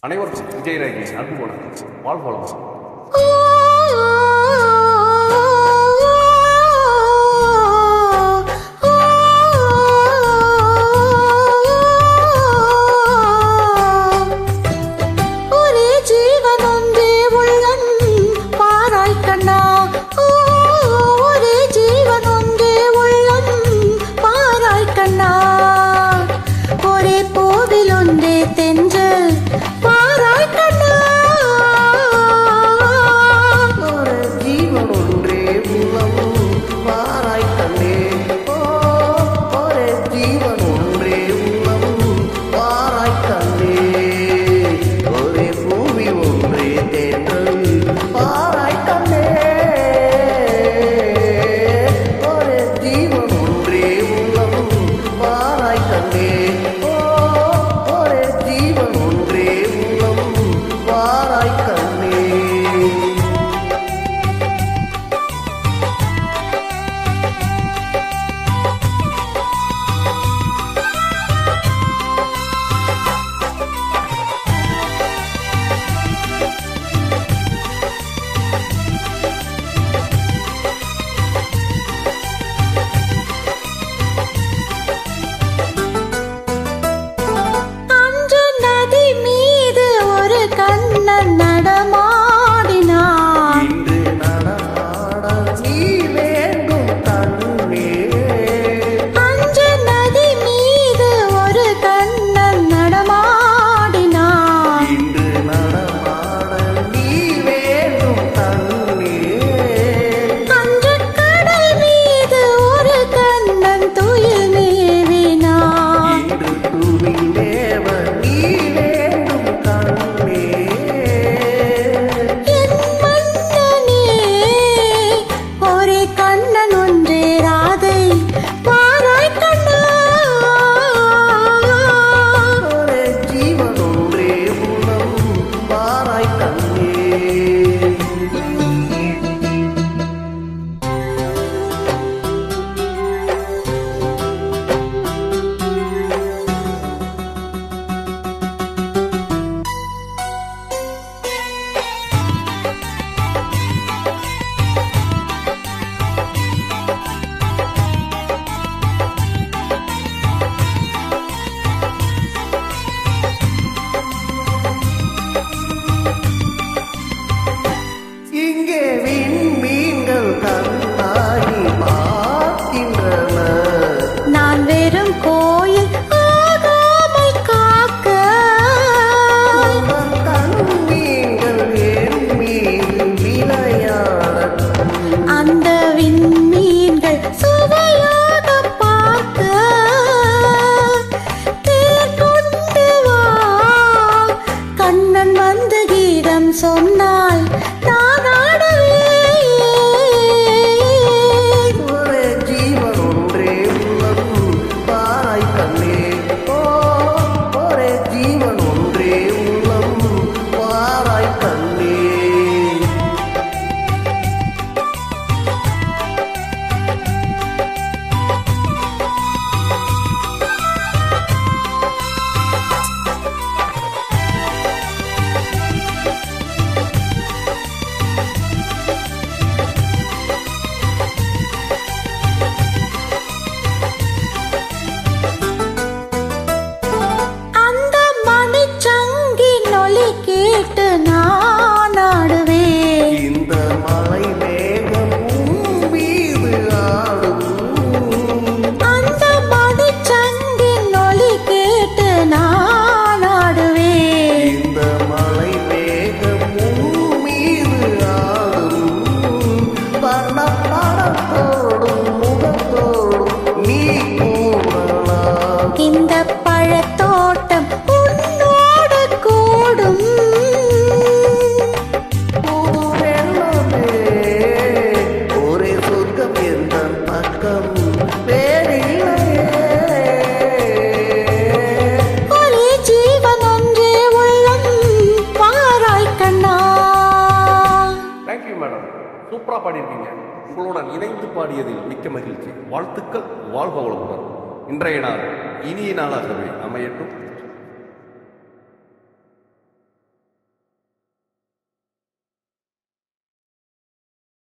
அனைவருக்கும் விஜயராகி அன்பு வணக்கம். வாழ்க வளமுடன். சொன்னால் நான் ஒரே ஜீவன் ஒன்றே உள்ளம் பாராய் கண்ணே. ஒரே ஜீவன் ஒன்றே உள்ளம் பாராய் கண்ணே. இந்த பழத்தோட்டம் உன்னோடு கூடும். ஒரே சொர்க்கம் எந்த பக்கம் ஒரே ஜீவன் ஒன்றே உள்ளம் பாராய் கண்ணா. தேங்க்யூ மேடம், சூப்பரா பாடியிருக்கீங்க. உங்களுடன் இணைந்து பாடியதில் மிக்க மகிழ்ச்சி. வாழ்த்துக்கள். வாழ்க வளமுடன். இன்றைய நாள் இனிய நாளாகவே அமையட்டும்.